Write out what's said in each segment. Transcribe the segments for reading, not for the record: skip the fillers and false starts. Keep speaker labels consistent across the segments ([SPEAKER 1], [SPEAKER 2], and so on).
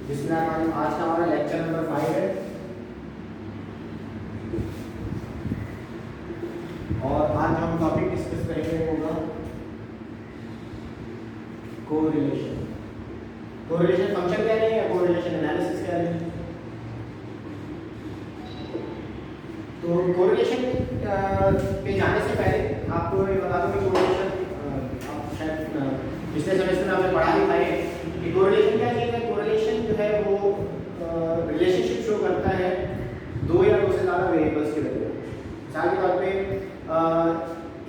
[SPEAKER 1] जिसमें आज का हमारा लेक्चर नंबर 5 है और आज हम टॉपिक डिस्कस करेंगे होगा कोरिलेशन। कोरिलेशन फंक्शन क्या है या कोरिलेशन एनालिसिस क्या है? तो कोरिलेशन पे जाने से पहले आपको ये बता दूं कि कोरिलेशन आप शायद पिछले सेमेस्टर में आपने पढ़ा ही था कि कोरिलेशन क्या चीज़ है। कोरिलेशन जो है वो रिलेशनशिप शो करता है दो या दो से ज़्यादा वेरिएबल्स के बीच। मिसाल के तौर पे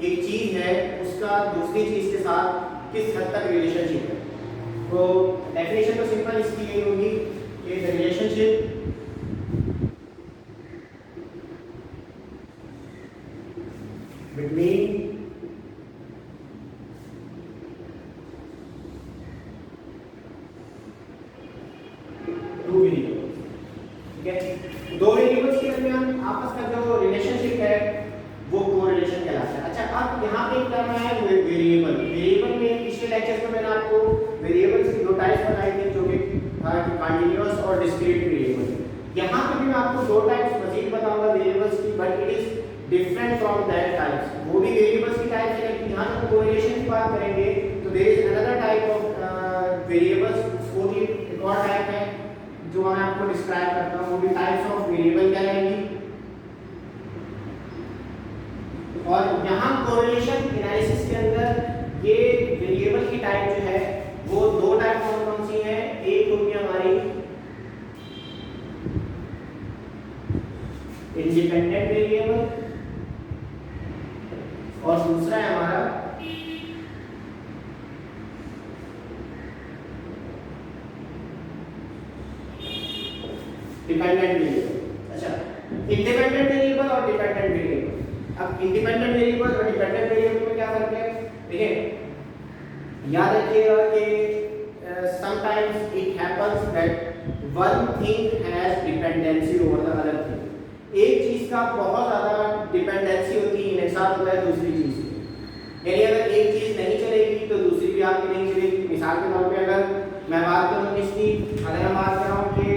[SPEAKER 1] एक चीज़ है उसका दूसरी चीज़ के साथ किस हद तक रिलेशनशिप है। तो डेफिनेशन तो सिंपल इसकी यही होगी कि the relationship between two variables, ठीक है। दो वेरिएबल्स के दरमियान आपस का जो रिलेशनशिप है वो कोरिलेशन कहलाता है। अच्छा, अब यहाँ पे एक टर्म है वेरिएबल। वेरिएबल में पिछले लेक्चर में मैंने आपको वेरिएबल्स की दो टाइप्स बताई थी, जो कि कंटीन्यूअस और डिस्क्रीट वेरिएबल। यहाँ पे भी मैं आपको दो टाइप्स मजीद बताऊंगा वेरिएबल्स की, but it is different from that types. वो भी वेरिएबल्स की टाइप है, लेकिन यहाँ जब कोरिलेशन की बात करेंगे तो there is another type of variables. वो भी एक और टाइप है जो मैं आपको डिस्क्राइब करता हूँ। वो भी टाइप्स ऑफ वेरिएबल क्या रहेंगी। और यहाँ कोरिलेशन एनालिसिस के अंदर ये वेरिएबल की टाइप जो है वो दो टाइप कौन कौन सी है। एक होगी हमारी इंडिपेंडेंट वेरिएबल और दूसरा है हमारा डिपेंडेंट वेरिएबल। अच्छा, इंडिपेंडेंट वेरिएबल और डिपेंडेंट वेरिएबल। अब इंडिपेंडेंट वेरिएबल और डिपेंडेंट वेरिएबल में क्या फर्क है? देखिए, याद रखिएगा कि sometimes it happens that one thing has dependency over the other thing. एक चीज का बहुत ज्यादा डिपेंडेंसी होती है, इन्हिसार होता है दूसरी चीज पे। यानी अगर एक चीज नहीं चलेगी तो दूसरी भी आपकी नहीं चलेगी। मिसाल के तौर पे अगर मैं बात करूं किसकी, अगर मैं बात कर रहा हूं कि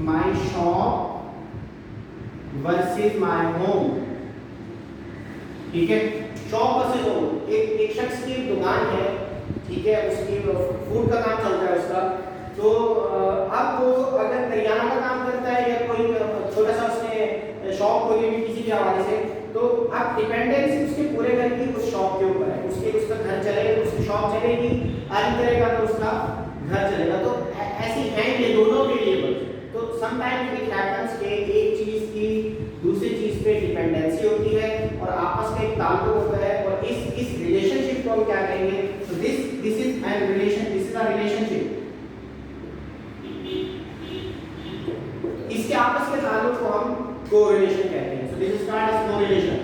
[SPEAKER 1] my shop versus my home, ठीक है। शॉप वर्सेस होम, एक शख्स की दुकान है, ठीक है, उसकी फूड का काम चलता है उसका। तो अब वो अगर करियाना का काम करता है या कोई छोटा सा उसने शॉप खोली हुई किसी भी हवाले से, तो अब डिपेंडेंसी उसके पूरे घर की उस शॉप के ऊपर है। उसका घर चलेगा, उसकी शॉप चलेगी, अर्न करेगा तो उसका घर चलेगा। तो ऐसी हैं ये दोनों वेरिएबल्स। तो समटाइम्स इट हैपेंस कि एक चीज की दूसरी चीज पे डिपेंडेंसी होती है और आपस में एक ताल्लुक होता है, और इस रिलेशनशिप को हम क्या कहेंगे? तो this is an relation, this is a relationship. इसके आपस के ताल्लुक को हम कोरिलेशन कहते हैं। So this is called as correlation.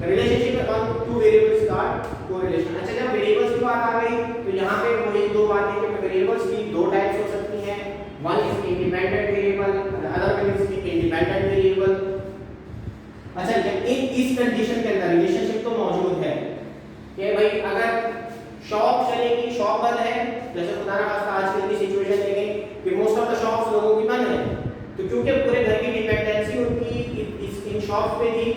[SPEAKER 1] The relationship on two variables called correlation. अच्छा, जब वेरिएबल्स की बात आ गई तो यहाँ पे वही दो बातें कि वेरिएबल्स की दो टाइप्स हो सकती हैं। One is independent variable, other one is independent variable. अच्छा, इस कंडीशन के अंदर रिलेशनशिप तो मौजूद है कि भाई अगर शॉप चलेगी, शॉप बंद है, जैसे खुदा ना खास्ता आजकल की सिचुएशन देखें कि मोस्ट ऑफ द शॉप्स लोगों की बंद है, तो क्योंकि पूरे घर की डिपेंडेंसी उनकी इन शॉप्स पे थी।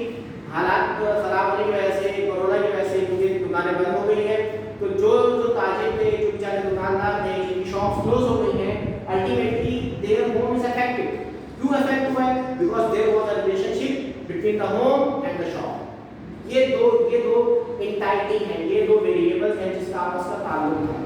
[SPEAKER 1] हालात खराब होने की वजह से, कोरोना की वजह से क्योंकि दुकानें बंद हो गई हैं, तो जो ताजिर थे, जो बेचारे दुकानदार थे, जिनकी शॉप्स क्लोज हो गई हैं, ultimately their home is affected. क्यों अफेक्ट हुआ है? Because there was a relationship between the home and the shop. ये दो इंटाइटिंग हैं, ये दो वेरिएबल्स हैं जिसका आपस का ताल्लुक है।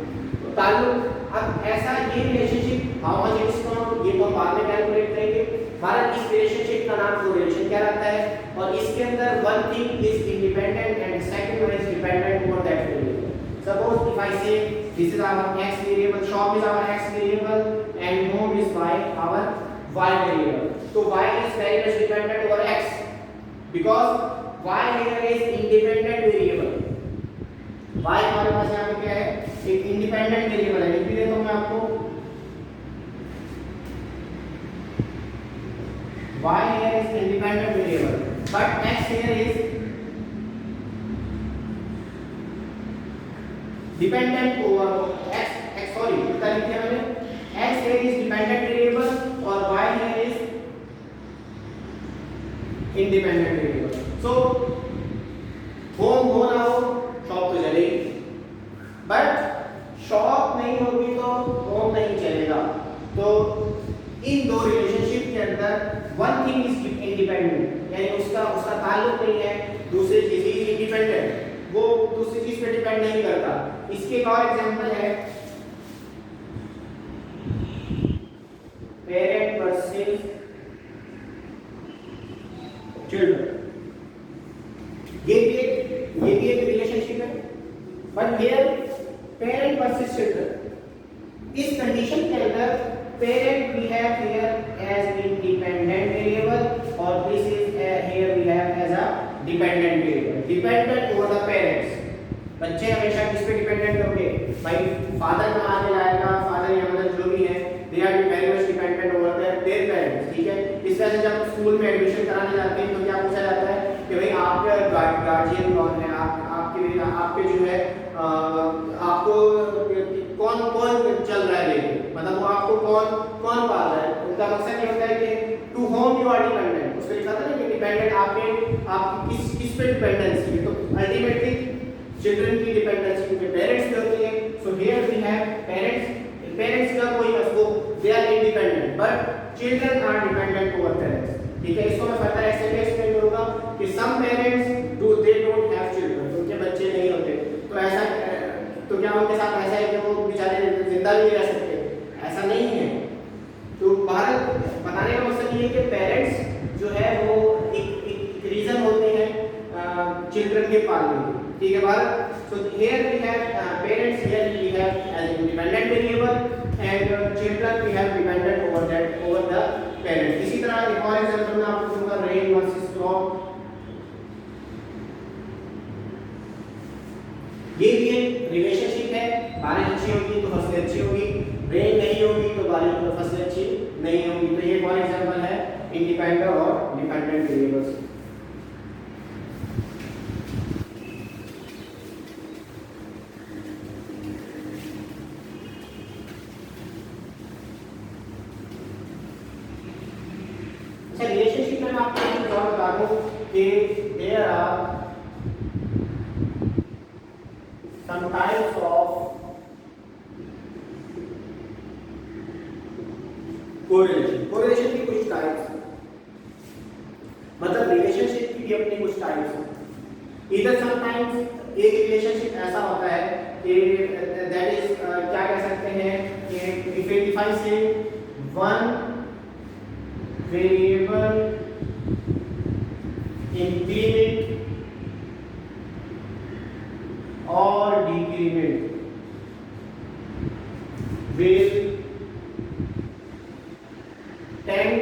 [SPEAKER 1] तो ताल्लुक, अब ऐसा ये relationship how much it is strong, ये तो बाद में कैलकुलेट करेंगे। भारत इस रिलेशनशिप का नाम कोरिलेशन क्या रहता है, और इसके अंदर one thing is independent and second one is dependent over that variable. Suppose if I say this is our x variable, shop is our x variable and home is our y variable. तो y is very much dependent over x because y here is independent variable। y हमारे पास यहाँ पे क्या है? एक independent variable है। लिख भी देता हूँ मैं आपको, y here is independent variable but x here is dependent over x। sorry, कितना लिख दिया मैंने? x here is dependent variable independent variable. So home हो ना हो शॉप तो चलेगी, बट शॉप नहीं होगी तो होम नहीं चलेगा। तो इन दो रिलेशनशिप के अंदर वन थिंग इज इंडिपेंडेंट, यानी उसका ताल्लुक नहीं है दूसरी चीज, इज इंडिपेंडेंट, वो दूसरी चीज पे डिपेंड नहीं करता। इसके एक और एग्जांपल है पेरेंट वर्सेस चिल्ड्रन। ये भी एक रिलेशनशिप है, but here parent versus children. इस कंडीशन के अंदर parent we have here as independent variable और this is here we have as a dependent variable, dependent over the parents. बच्चे हमेशा किस पे डिपेंडेंट होंगे? भाई फादर का आगे लाएगा, फादर या मदर जो भी है, they are very much dependent over their parents, ठीक है। इस वजह से जब स्कूल में एडमिशन कराने जाते हैं तो क्या पूछा जाता है कि भाई आपका गार्जियन कौन है, आपके जो है आपको कौन चल रहा है लेके, मतलब वो आपको कौन पाल रहा है। उनका मकसद ये होता है कि to whom you are dependent. उसमें लिखा था ना कि डिपेंडेंट आपके किस पे डिपेंडेंसी है, तो अल्टीमेटली चिल्ड्रन की डिपेंडेंसी उनके पेरेंट्स पे होती है। So here we have parents का कोई मतलब they are independent but children are dependent over parents, ठीक है। इसको मैं फर्दर ऐसे भी एक्सप्लेन करूंगा कि some parents they don't have children, उनके बच्चे नहीं होते, तो ऐसा तो क्या उनके साथ ऐसा है कि वो बेचारे जिंदा भी नहीं रह सकते? ऐसा नहीं है। तो भारत बताने का मकसद ये है कि पेरेंट्स जो है वो एक रीजन होते हैं चिल्ड्रन के पालने के, ठीक है Bharat. So here we have parents, here we have as independent variable and children we have dependent over the parents. इसी तरह एक और एग्जांपल मैं आपको दूंगा, रेन वर्सेस क्रॉप। ये भी एक रिलेशनशिप है, बारिश अच्छी होगी तो फसलें अच्छी होगी, रेन नहीं होगी तो बारिश तो फसलें अच्छी नहीं होगी। तो ये फॉर एग्जांपल है इंडिपेंडेंट और डिपेंडेंट वेरिएबल्स। अच्छा, रिलेशनशिप में मैं आपको एक बात बता दूं कि there are some types of correlation की कुछ टाइप्स, मतलब रिलेशनशिप की भी अपनी कुछ टाइप्स हैं। इधर समटाइम्स एक रिलेशनशिप ऐसा होता है कि दैट इज क्या कह सकते हैं कि इफ आई से one variable increment or decrement will tend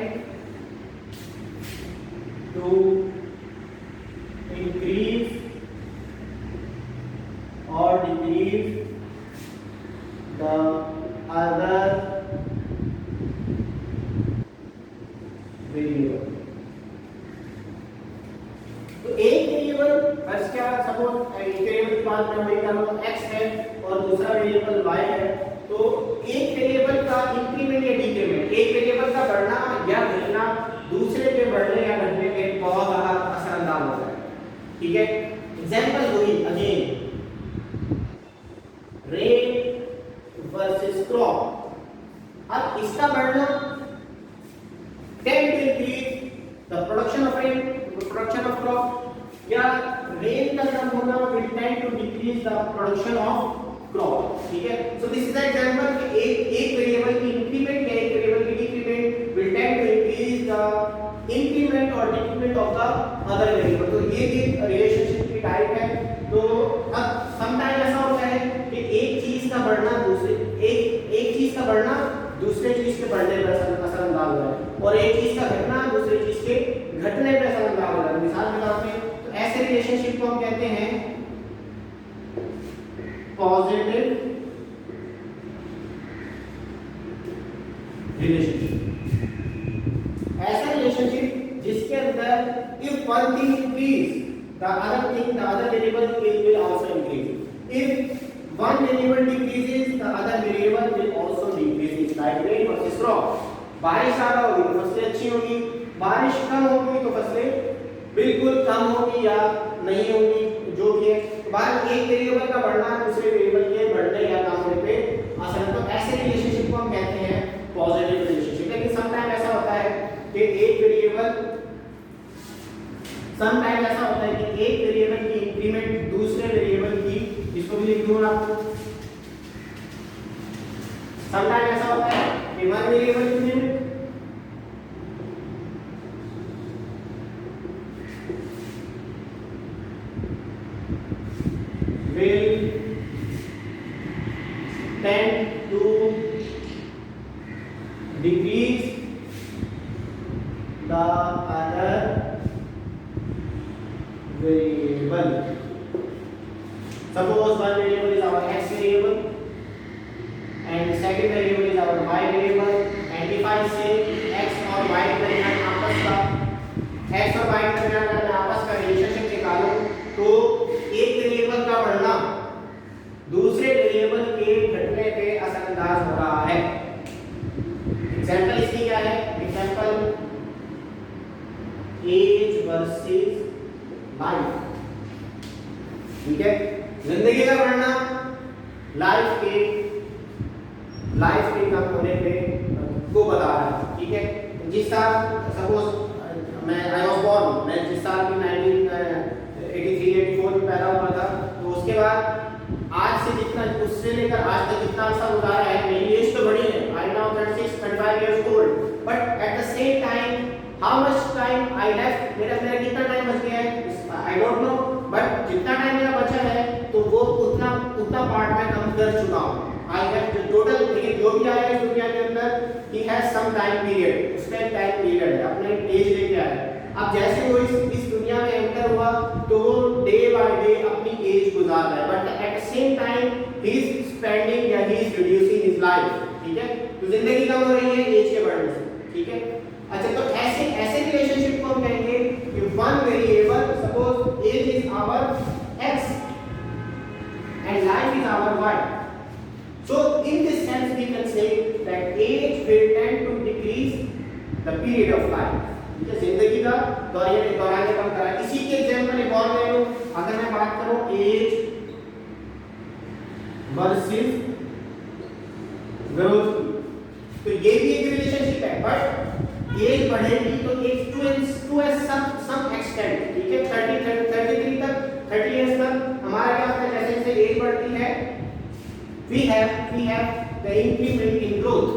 [SPEAKER 1] to increase or decrease the other variable। तो एक वेरिएबल बस क्या, सपोज एक वेरिएबल की बात मैं कर रहा हूं x है और दूसरा वेरिएबल y है, तो एक वेरिएबल का इंक्रीमेंट या डिक्रीमेंट, एक वेरिएबल का बढ़ना या घटना दूसरे के बढ़ने या घटने पे बहुत ज्यादा असरअंदाज होता है, ठीक है। एग्जांपल वही अगेन रेन वर्सेस क्रॉप। अब इसका बढ़ना tend to increase the production of rain, production of crop, या रेन का कम होना will tend to decrease the production of crop, ठीक है। सो दिस इज एग्जांपल कि एक वेरिएबल की इंक्रीमेंट या एक वेरिएबल की decrement will tend to increase the increment or decrement of the other variable। तो ये भी रिलेशनशिप की टाइप है। तो अब समटाइम ऐसा होता है कि एक चीज का बढ़ना एक चीज का बढ़ना दूसरे चीज के बढ़ने पर असरअंदाज हो रहा है और एक चीज का घटना दूसरे चीज के घटने पर असरअंदाज हो रहा है। मिसाल के तौर पे ऐसे रिलेशनशिप को हम कहते हैं पॉजिटिव रिलेशनशिप। ऐसा रिलेशनशिप जिसके अंदर if one thing increase the other variable will also increase, if one variable decreases the other variable will also decrease, like rain versus crop। बारिश ज्यादा होगी तो फसलें अच्छी होगी, बारिश कम होगी तो फसलें बिल्कुल कम होगी या नहीं होगी, जो भी है। बाहर एक वेरिएबल का बढ़ना दूसरे वेरिएबल के बढ़ने या कम होने पे असर, तो ऐसे रिलेशनशिप को हम कहते हैं पॉजिटिव रिलेशनशिप। लेकिन समटाइम ऐसा होता है कि एक वेरिएबल समटाइम ऐसा होता है कि एक वेरिएबल की इंक्रीमेंट दूसरे वेरिएबल की, इसको भी लिख दूं आपको, समटाइम ऐसा होता है कि वन वेरिएबल की increment will tend to decrease the other variable. Suppose one variable is our x variable and second variable is our y variable, and if I say x और y के दरमियान आपस का x और y के दरमियान अगर आपस का रिलेशनशिप निकालो तो एक वेरिएबल का बढ़ना दूसरे वेरिएबल के घटने पे असरअंदाज हो रहा है। एग्जांपल इसकी क्या है? एग्जांपल एज वर्सेस लाइफ, ठीक है। जिंदगी का बढ़ना लाइफ के कम होने पे को बता रहा है, ठीक है। जिस साल सपोज मैं जिस साल की 1983-84 में पैदा हुआ था, तो उसके बाद आज से जितना उससे लेकर आज तक जितना अर्सा गुजारा है, मेरी एज तो बढ़ी है, I now 35 years old, but at the same time how much time I left, मेरा कितना टाइम बच गया है आई डोंट नो, बट जितना टाइम मेरा बचा है तो वो उतना पार्ट मैं कम कर चुका हूँ। आई हैव जो टोटल, देखिए जो भी आया इस दुनिया के अंदर ही हैज सम टाइम पीरियड, उसका एक टाइम पीरियड है, अपने एज लेके आया। अब जैसे वो इस दुनिया में एंटर हुआ तो वो डे बाय डे अपनी एज गुजार रहा है, but at the same time he is spending या he is reducing his life, ठीक है। तो जिंदगी कम हो रही है एज के बढ़ने से, ठीक है। अच्छा, तो ऐसे रिलेशनशिप को हम कहेंगे कि one variable, suppose age is our x and life is our y, so in this sense we can say that age will tend to decrease the period of life, ठीक है। जिंदगी का दौरान कम करा। इसी के एग्जांपल एक और ले लो, अगर मैं बात करूं एज वर्सेस ग्रोथ, तो ये भी एक रिलेशनशिप है, बट एज बढ़ेगी तो एज टू सम एक्सटेंट, ठीक है। 33 तक 30 इयर्स तक हमारा क्या होता है, जैसे जैसे एज बढ़ती है we have the increment in growth,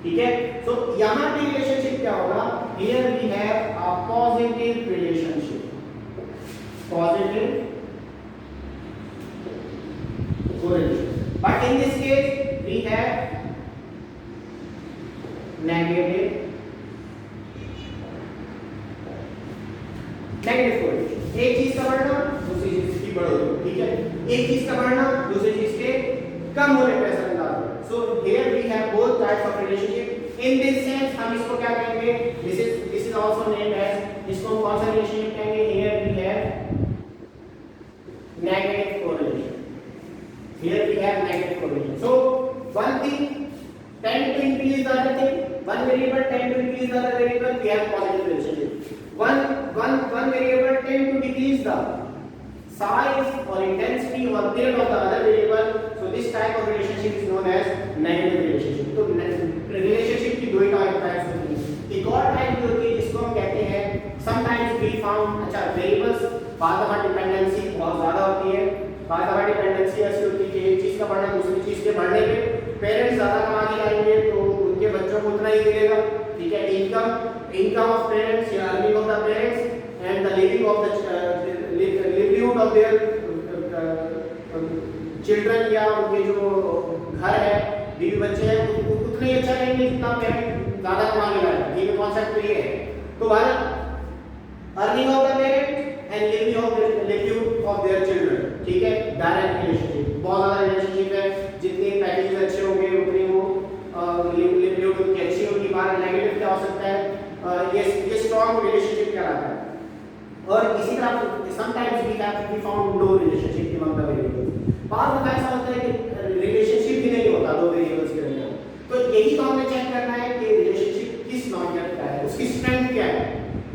[SPEAKER 1] ठीक है। सो यहाँ पे रिलेशनशिप क्या होगा, here we have a positive relationship, positive correlation, but in this case we have negative correlation। एक चीज का बढ़ना दूसरी चीज की बढ़ोतरी, ठीक है। एक चीज का बढ़ना दूसरी चीज के कम होने पे असरअंदाज है। So here we have both types of relationship. In this sense हम इसको क्या कहेंगे, this is also named as, इसको हम कौन सा रिलेशनशिप कहेंगे, here we have negative correlation, here we have negative correlation. So one thing tend to increase the other thing, one variable tend to increase the other variable, we have positive relationship. One variable tend to decrease the size or intensity or period of the other variable, so this type of relationship is known as negative relationship। तो relationship की दो ही types होती हैं। एक और type होती है जिसको हम कहते हैं sometimes we found, अच्छा वेरिएबल्स बाद में डिपेंडेंसी बहुत ज्यादा होती है, बाद में डिपेंडेंसी ऐसी होती है कि एक चीज का बढ़ना दूसरी चीज के बढ़ने पे पेरेंट्स ज्यादा कमा के लाएंगे तो उनके बच्चों को उतना ही मिलेगा, ठीक है। इनकम ऑफ पेरेंट्स या earning of the parents and the living of the livelihood of their children या उनके जो घर है, बीवी बच्चे हैं, उतना ही अच्छा रहेंगे जितना पेरेंट ज्यादा कमा के लाएगा, ठीक है। कॉन्सेप्ट तो ये है। तो earning of the parent and livelihood of their children, ठीक है। डायरेक्ट रिलेशनशिप, बहुत ज्यादा रिलेशनशिप है, जितने पैकेजेस अच्छे होंगे उतनी वो लिवलीहुड उनकी अच्छी होगी। बाहर नेगेटिव क्या हो सकता है, ये स्ट्रांग रिलेशनशिप कहलाता है। और इसी तरह sometimes we found no relationship among the variables, बाद में ऐसा होता है कि रिलेशनशिप भी नहीं होता दो वेरिएबल्स के बीच। तो यही तो हमें चेक करना है कि रिलेशनशिप किस नॉर्म का है, उसकी स्ट्रेंथ क्या है,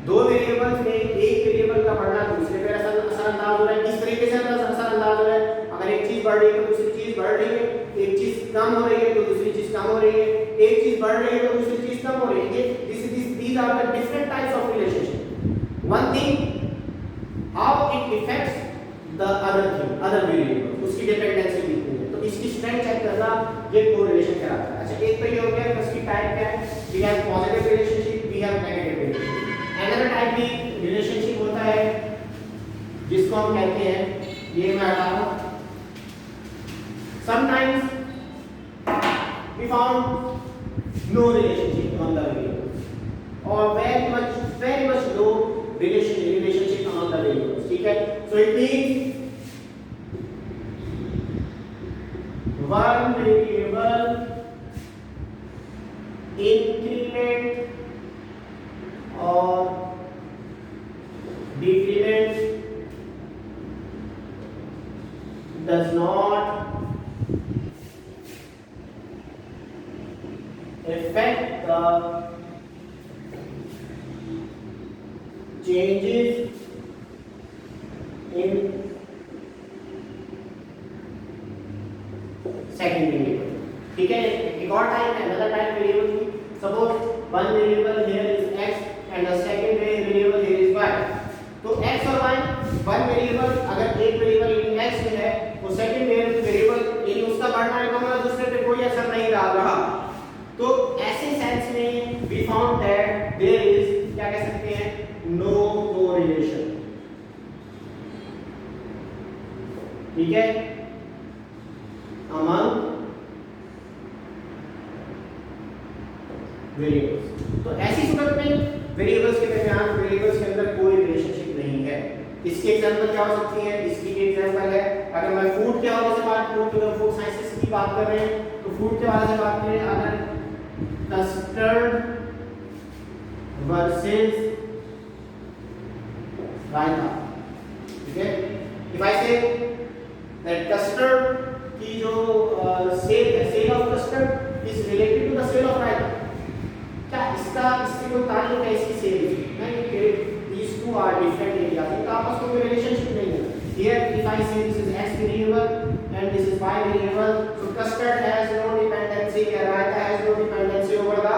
[SPEAKER 1] दो वेरिएबल्स में एक वेरिएबल का बढ़ना दूसरे पे असरअंदाज हो रहा है। किस तरीके से असरअंदाज हो रहा है? अगर एक चीज बढ़ रही है तो दूसरी चीज बढ़ रही है, एक चीज कम हो रही है तो दूसरी चीज कम हो रही है, एक चीज बढ़ रही है तो दूसरी चीज कम हो रही है। These are the different types of relationship. One thing, how it affects the other thing, other variable, उसकी डिपेंडेंसी कितनी है, तो इसकी स्ट्रेंथ चेक करना ये कोरिलेशन कहलाता है। अच्छा, एक तो ये हो गया कि उसकी टाइप क्या है, we have positive relationship, we have negative relationship. Another type भी relationship होता है जिसको हम कहते हैं, ये मैं बता रहा हूँ, sometimes we found no relationship among the variables or very much low relationship among the variables. ठीक है, so it means one variable increment or decrement does not affect the changes in second variable. ठीक है, एक और type है, another type variable की, suppose one variable here is x and the second variable here is y. तो x और y one variable, अगर एक वेरिएबल x में है तो सेकंड वेरिएबल यानी उसका बढ़ना है कम दूसरे पे कोई असर नहीं डाल रहा। तो ऐसे सेंस में we found that there is, क्या कह सकते हैं, no correlation। ठीक है, among वेरिएबल्स। तो ऐसी सूरत में वेरिएबल्स के दरमियान, वेरिएबल्स के अंदर कोई रिलेशनशिप नहीं है। इसकी एग्जांपल क्या हो सकती है? इसकी एग्जांपल है, अगर मैं फूड के हवाले से बात करूं, तो फूड साइंसेस की बात कर रहे हैं तो फूड के हवाले से बात करें, अगर कस्टर्ड वर्सेस रायता, ठीक है, if I say that custard की जो sale of custard is related to the sale of raita, क्या इससे कोई ताल्लुक है इसकी सेल से? नहीं, these two are different areas, इनका आपस में कोई रिलेशनशिप नहीं है। Here if I say this is x variable and this is y variable, so custard has no dependency, raita has no dependency over the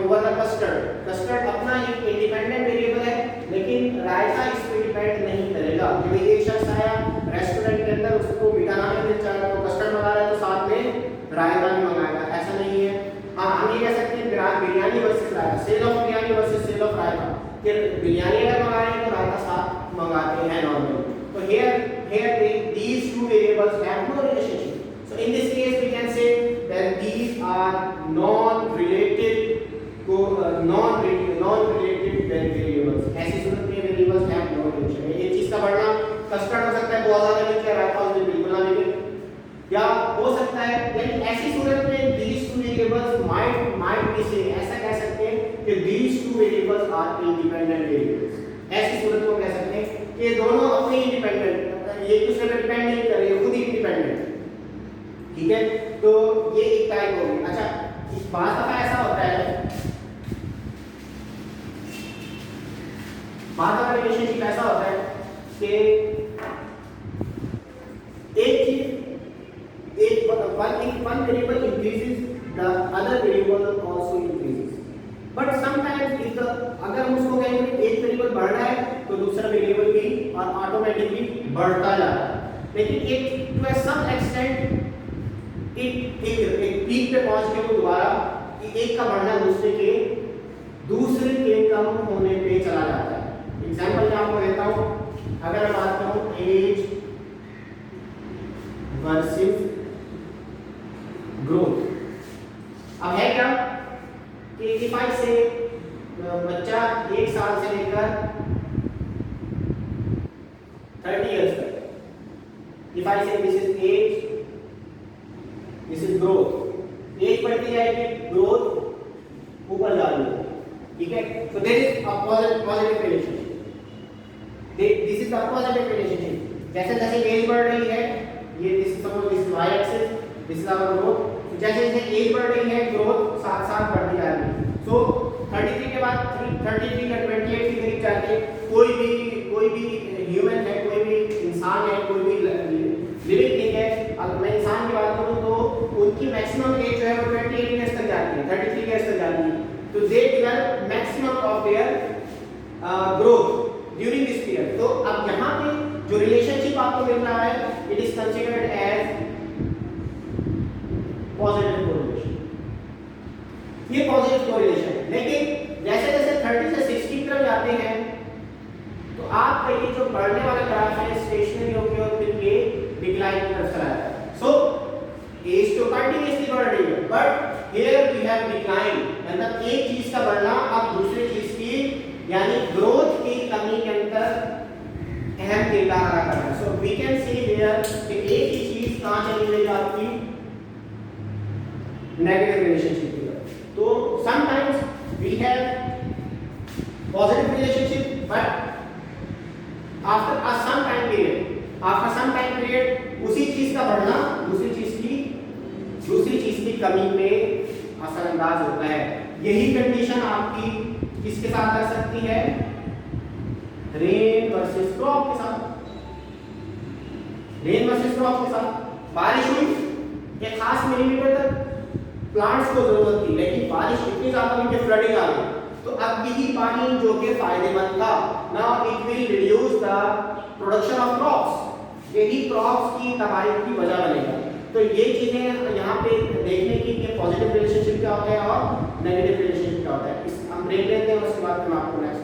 [SPEAKER 1] over the custard. Custard अपना एक independent variable है, लेकिन रायता इस पे depend नहीं करेगा। कि भाई एक शख्स आया रेस्टोरेंट के अंदर, उसको मीठा ना मिल जाए तो कस्टर्ड मंगा रहा है तो साथ में रायता भी मंगाएगा, ऐसा नहीं है। हाँ, हम ये कह सकते हैं biryani versus raita, sale of biryani versus sale of raita, कि बिरयानी अगर मंगा रहे हैं तो रायता साथ मंगाते हैं नॉर्मली। तो here these two variables have no relationship. So in this case we can say that these are non-related variables. ऐसी सूरत में variables have no relationship। एक चीज का बढ़ना कस्टर्ड हो सकता है बहुत ज्यादा मिल जाए, रायता उसमें बिल्कुल ना मिले, या हो सकता है, लेकिन ऐसी सूरत में these two variables might be say, ऐसा कह सकते हैं कि these two variables are independent variables। ऐसी सूरत को कह सकते हैं कि दोनों अपने इंडिपेंडेंट, ये एक दूसरे पर डिपेंड नहीं कर रहे, खुद ही इंडिपेंडेंट। ठीक है, तो ये एक टाइप हो गई। अच्छा, इस बात दफा ऐसा होता है, बात दफा रिलेशनशिप ऐसा होता है कि एक चीज one variable increases, the other variable also increases, but sometimes if the अगर हम उसको कहेंगे एक वेरिएबल बढ़ रहा है तो दूसरा वेरिएबल भी और ऑटोमेटिकली बढ़ता जा रहा है, लेकिन एक टू सम एक्सटेंट एक पीक पे पहुंच के वो दोबारा एक का बढ़ना दूसरे के कम होने पे चला जाता है। एग्जांपल मैं आपको देता हूं, अगर मैं बात करूं एज वर्सेस ग्रोथ, अब है क्या कि इफ आई से बच्चा 1 साल से लेकर 30 इयर्स तक, if I say this is age, this is growth, age बढ़ती जाएगी, ग्रोथ ऊपर जा रही है। ठीक है, so there is a positive relationship, this is the positive relationship। जैसे जैसे एज बढ़ रही है, ये this suppose this y axis, this is our growth, जैसे जैसे एज बढ़ रही है ग्रोथ साथ साथ बढ़ती जा रही है। सो 33 के बाद बाद 33 का 28 के करीब जाके कोई भी ह्यूमन है, कोई भी इंसान है, कोई भी लिविंग थिंग है, अगर मैं इंसान की बात करूं तो उनकी मैक्सिमम एज जो है वो 28 इयर्स तक जाती है, 33 इयर्स तक जाती है। तो they develop maximum of their growth during this period. तो अब यहाँ पे जो रिलेशनशिप आपको मिल रहा है, it is considered as positive correlation. ये पॉजिटिव कोरिलेशन है। लेकिन जैसे जैसे 30 से 60 की तरफ जाते हैं तो आपका ये जो बढ़ने वाला ग्राफ है स्टेशनरी होकर और फिर ये डिक्लाइन की तरफ चला जाता है। सो एज तो कंटिन्यूअसली बढ़ रही है, but here we have decline, मतलब एक चीज का बढ़ना अब दूसरी चीज की यानी ग्रोथ की कमी के अंदर अहम किरदार अदा कर रहा है। So we can say here कि एक ही चीज कहां चली गई आपकी नेगेटिव रिलेशनशिप की तरफ। तो sometimes we have positive relationship, but after a some time period उसी चीज का बढ़ना दूसरी चीज की कमी पे असरअंदाज होता है। यही कंडीशन आपकी किसके साथ लग सकती है, रेन वर्सेस क्रॉप के साथ। रेन वर्सेस क्रॉप के साथ बारिश हुई, एक खास मिलीमीटर तक प्लांट्स को जरूरत थी, लेकिन बारिश इतनी ज्यादा हुई कि फ्लडिंग आ गई। तो अब यही पानी जो कि फायदेमंद था, now it will reduce the production of crops, यही क्रॉप्स की तबाही की वजह बनेगा। तो ये चीजें यहाँ पे देखने की कि पॉजिटिव रिलेशनशिप क्या होता है और नेगेटिव रिलेशनशिप क्या होता है। इस हम ब्रेक लेते हैं, उसके बाद मैं आपको नेक्स्ट